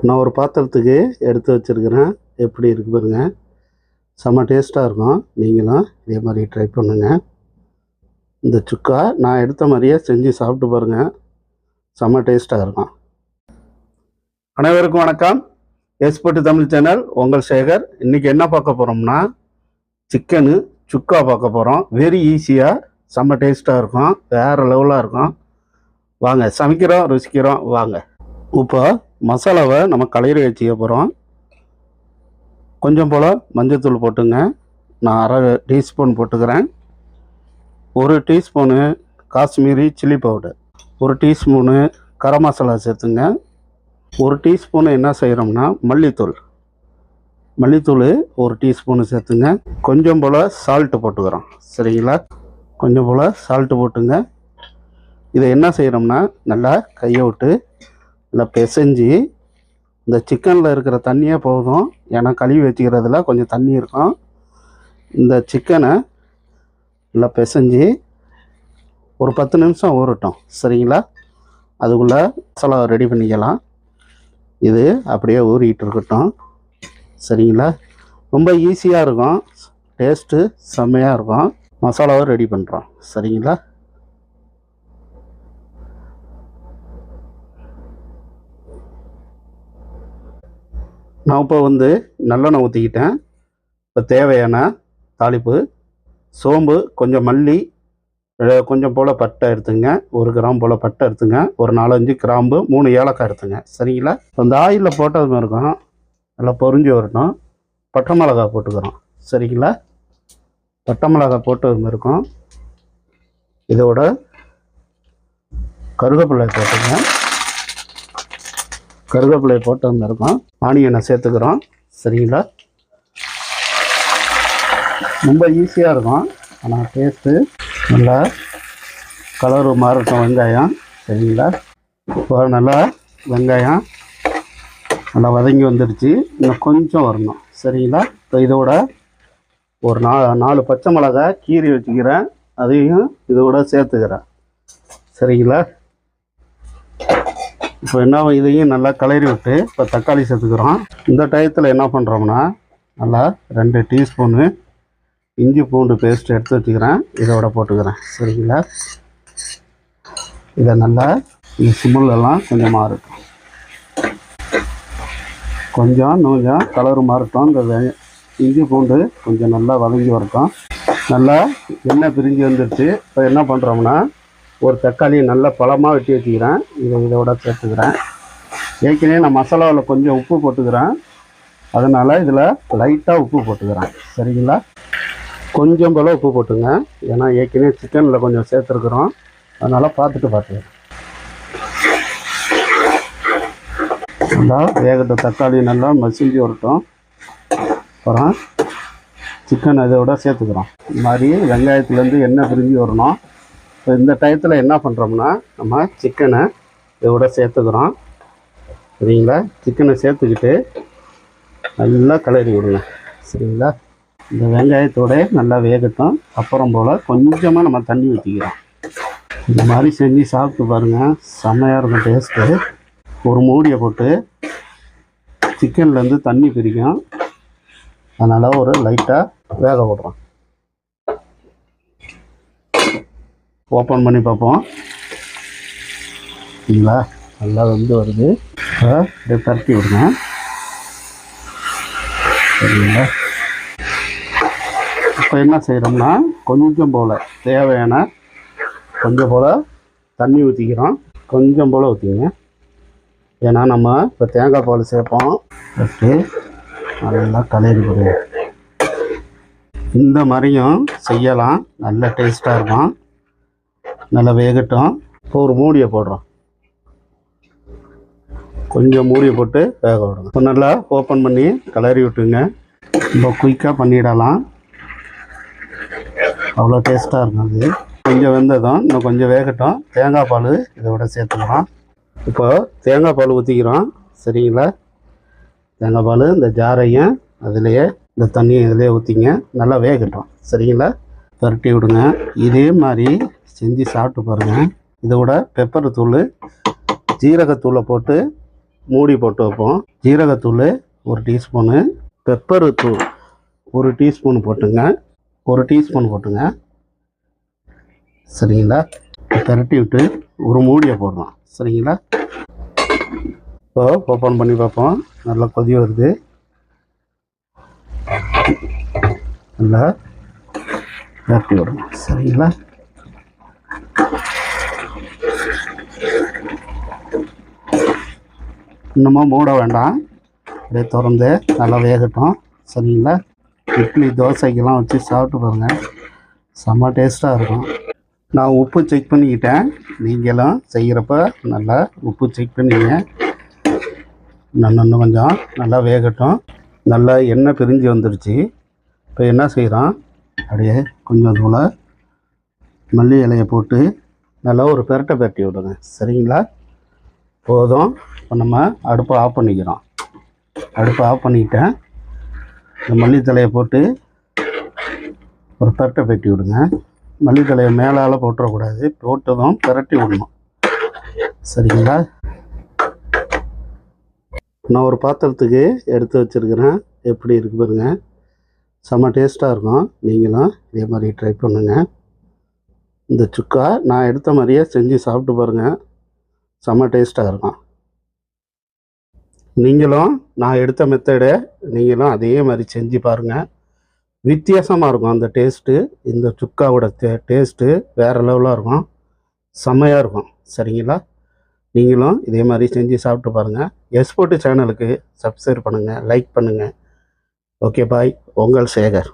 நான் ஒரு பாத்திரத்துக்கு எடுத்து வச்சுருக்கிறேன். எப்படி இருக்கு பாருங்க. செம்ம டேஸ்ட்டாக இருக்கும். நீங்களும் இதே மாதிரி ட்ரை பண்ணுங்கள். இந்த சுக்கா நான் எடுத்த மாதிரியே செஞ்சு சாப்பிட்டு பாருங்கள். செம்ம டேஸ்ட்டாக இருக்கும். அனைவருக்கும் வணக்கம். எஸ்போர்ட் தமிழ் சேனல், உங்கள் சேகர். இன்றைக்கி என்ன பார்க்க போகிறோம்னா, சிக்கனு சுக்கா பார்க்க போகிறோம். வெரி ஈஸியாக செம்ம டேஸ்ட்டாக இருக்கும். வேறு லெவலாக இருக்கும். வாங்க சமைக்கிறோம், ருசிக்கிறோம். வாங்க. இப்போ மசாலாவை நம்ம கலரி வச்சுக்க போகிறோம். கொஞ்சம் போல் மஞ்சள்தூள் போட்டுங்க. நான் அரை டீஸ்பூன் போட்டுக்கிறேன். 1 teaspoon Kashmiri chilli powder, 1 teaspoon garam masala சேர்த்துங்க. 1 டீஸ்பூனு என்ன செய்கிறோம்னா மல்லித்தூள் 1 டீஸ்பூனு சேர்த்துங்க. கொஞ்சம் போல் சால்ட்டு போட்டுக்கிறோம். சரிங்களா? கொஞ்சம் போல் சால்ட்டு போட்டுங்க. இதை என்ன செய்கிறோம்னா நல்லா கையை விட்டு நல்லா பிசைஞ்சு, இந்த சிக்கனில் இருக்கிற தண்ணியே போதும். ஏன்னா கழுவி வச்சுக்கிறதுல கொஞ்சம் தண்ணி இருக்கும். இந்த சிக்கனை நல்லா பிசைஞ்சு ஒரு 10 நிமிஷம் ஊறட்டும். சரிங்களா? அதுக்குள்ளே மசாலா ரெடி பண்ணிக்கலாம். இது அப்படியே ஊறிக்கிட்டு இருக்கட்டும். சரிங்களா? ரொம்ப ஈஸியாக இருக்கும். டேஸ்ட்டு செம்மையாக இருக்கும். மசாலாவை ரெடி பண்ணுறோம். சரிங்களா? நான் இப்போ நல்லெண்ணெய் ஊற்றிக்கிட்டேன். இப்போ தேவையான தாளிப்பு, சோம்பு, கொஞ்சம் மல்லி, கொஞ்சம் போல் பட்டை எடுத்துங்க. 1 கிராம் போல் பட்டை எடுத்துங்க. ஒரு 4-5 கிராம்பு, 3 ஏலக்காய் எடுத்துங்க. சரிங்களா? அந்த ஆயிலில் போட்டது இருக்கும். நல்லா பொரிஞ்சு வரட்டும். பட்டை மிளகாய் போட்டுக்கிறோம். சரிங்களா? பட்டை மிளகாய் போட்டது இருக்கும். இதோட கருவேப்பிலை போட்டுங்க. கருவேப்பிலை போட்டு வந்திருக்கோம். ஆனியனை சேர்த்துக்கிறோம். சரிங்களா? ரொம்ப ஈஸியாக இருக்கும். ஆனால் டேஸ்ட்டு நல்லா கலரு மாறட்டும். வெங்காயம். சரிங்களா? இப்போ நல்லா வெங்காயம் நல்லா வதங்கி வந்துடுச்சு. இன்னும் கொஞ்சம் வரணும். சரிங்களா? இப்போ இதோட ஒரு 4 பச்சை மிளகாய் கீறி வச்சுக்கிறேன். அதையும் இதோட சேர்த்துக்கிறேன். சரிங்களா? இப்போ என்ன, இதையும் நல்லா கிளறி விட்டு இப்போ தக்காளி சேர்த்துக்கிறோம். இந்த டயத்தில் என்ன பண்ணுறோம்னா, நல்லா 2 டீஸ்பூனு இஞ்சி பூண்டு பேஸ்ட் எடுத்து வச்சுக்கிறேன். இதோட போட்டுக்கிறேன். சரிங்களா? இதை நல்லா இந்த சிம்மிலெல்லாம் கொஞ்சம் மாறட்டும். கொஞ்சம் கலரு மாறட்டும். இந்த இஞ்சி பூண்டு கொஞ்சம் நல்லா வதங்கி வரட்டும். நல்லா எண்ணெய் பிரிஞ்சு வந்துடுச்சு. இப்போ என்ன பண்ணுறோம்னா, ஒரு தக்காளி நல்லா பழமாக வெட்டி வச்சுக்கிறேன். இதோட சேர்த்துக்கிறேன். ஏற்கனவே நான் மசாலாவில் கொஞ்சம் உப்பு போட்டுக்கிறேன். அதனால் இதில் லைட்டாக உப்பு போட்டுக்கிறேன். சரிங்களா? கொஞ்சம் போல் உப்பு போட்டுங்க. ஏன்னா ஏற்கனவே சிக்கனில் கொஞ்சம் சேர்த்துருக்குறோம். அதனால் பார்த்துட்டு நல்லா வேகட்டும். தக்காளி நல்லா மசிஞ்சு வரட்டும். அப்புறம் சிக்கன் இதோட சேர்த்துக்கிறோம். இந்த மாதிரி வெங்காயத்துலேருந்து எண்ணெய் பிரிஞ்சு வரணும். இப்போ இந்த டயத்தில் என்ன பண்ணுறோம்னா, நம்ம சிக்கனை இதோட சேர்த்துக்கிறோம். சரிங்களா? சிக்கனை சேர்த்துக்கிட்டு நல்லா கிளறி விடுங்க. சரிங்களா? இந்த வெங்காயத்தோட நல்லா வேகட்டும். அப்புறம் போல் கொஞ்சமாக நம்ம தண்ணி ஊற்றிக்கிறோம். இந்த மாதிரி செஞ்சு சாப்பிட்டு பாருங்கள். செம்மையாக இருக்கும் டேஸ்ட்டு. ஒரு மூடியை போட்டு சிக்கன்லேருந்து தண்ணி பிரிக்கும். அதனால் ஒரு லைட்டாக வேக விடுறோம். ஓப்பன் பண்ணி பார்ப்போம். சரிங்களா? நல்லா வருது. அப்படியே பரட்டி விடுங்க. சரிங்களா? இப்போ என்ன செய்கிறோம்னா, கொஞ்சம் போல் தேவையான கொஞ்சம் போல் தண்ணி ஊற்றிக்கிறோம். கொஞ்சம் போல் ஊற்றிங்க. ஏன்னா நம்ம இப்போ தேங்காய் பால் சேர்ப்போம். ஃபஸ்ட்டு நல்லா கலரி விடுங்க. இந்த மாதிரியும் செய்யலாம். நல்ல டேஸ்ட்டாக இருக்கும். நல்லா வேகட்டும். இப்போ ஒரு மூடியை போடுறோம். கொஞ்சம் மூடியை போட்டு வேக விடுங்க. இப்போ நல்லா ஓப்பன் பண்ணி கிளறி விட்டுங்க. ரொம்ப குயிக்காக பண்ணிடலாம். அவ்வளோ டேஸ்ட்டாக இருக்கும். அது கொஞ்சம் வெந்ததும் இன்னும் கொஞ்சம் வேகட்டும். தேங்காய் பால் இதோட சேர்த்துக்கிறோம். இப்போ தேங்காய் பால் ஊற்றிக்கிறோம். சரிங்களா? தேங்காய் பால் இந்த ஜாரையும் அதிலேயே இந்த தண்ணியை இதிலே ஊற்றிங்க. நல்லா வேகட்டும். சரிங்களா? பரட்டி விடுங்க. இதே மாதிரி செஞ்சு சாப்பிட்டு பாருங்கள். இதோட பெப்பர் தூள், ஜீரகத்தூளை போட்டு மூடி போட்டு வைப்போம். ஜீரகத்தூள் 1 டீஸ்பூனு, பெப்பரு தூள் 1 டீஸ்பூன் போட்டுங்க. 1 டீஸ்பூன் போட்டுங்க. சரிங்களா? திரட்டி விட்டு ஒரு மூடியை போடலாம். சரிங்களா? இப்போ ஓப்பன் பண்ணி பார்ப்போம். நல்லா கொதி வருது. நல்லா திரட்டி விடணும். சரிங்களா? இன்னமும் மூட வேண்டாம், அப்படியே திறந்து நல்லா வேகட்டும். சரிங்களா? இட்லி தோசைக்கெல்லாம் வச்சு சாப்பிட்டு பாருங்கள், செம்ம டேஸ்ட்டாக இருக்கும். நான் உப்பு செக் பண்ணிக்கிட்டேன். நீங்களும் செய்கிறப்ப நல்லா உப்பு செக் பண்ணிங்க. இன்னும் கொஞ்சம் நல்லா வேகட்டும். நல்லா எண்ணெய் பிரிஞ்சு வந்துடுச்சு. இப்போ என்ன செய்கிறோம், அப்படியே கொஞ்சம் தூள மல்லி இலையை போட்டு நல்லா ஒரு பெரட்டை பெரட்டி விடுங்க. சரிங்களா? போதும். இப்போ நம்ம அடுப்பை ஆஃப் பண்ணிக்கிறோம். அடுப்பை ஆஃப் பண்ணிக்கிட்டேன். இந்த மல்லித்தலையை போட்டு ஒரு பெரட்டை பெரட்டி விடுங்க. மல்லித்தலையை மேலால் போட்டுறக்கூடாது, போட்டதும் பெரட்டி விடணும். சரிங்களா? நான் ஒரு பாத்திரத்துக்கு எடுத்து வச்சுருக்கிறேன். எப்படி இருக்குது பாருங்கள், செம்ம டேஸ்ட்டாக இருக்கும். நீங்களும் இதே மாதிரி ட்ரை பண்ணுங்கள். இந்த சுக்கா நான் எடுத்த மாதிரியே செஞ்சு சாப்பிட்டு பாருங்கள், செம்ம டேஸ்ட்டாக இருக்கும். நீங்களும் நான் எடுத்த மெத்தடை நீங்களும் அதே மாதிரி செஞ்சு பாருங்கள். வித்தியாசமாக இருக்கும் அந்த டேஸ்ட்டு. இந்த சுக்காவோட டேஸ்ட்டு வேறு லெவலாக இருக்கும், செம்மையாக இருக்கும். சரிங்களா? நீங்களும் இதே மாதிரி செஞ்சு சாப்பிட்டு பாருங்கள். எஸ்போர்ட் சேனலுக்கு சப்ஸ்கிரைப் பண்ணுங்கள், லைக் பண்ணுங்கள். ஓகே பாய், உங்கள் சேகர்.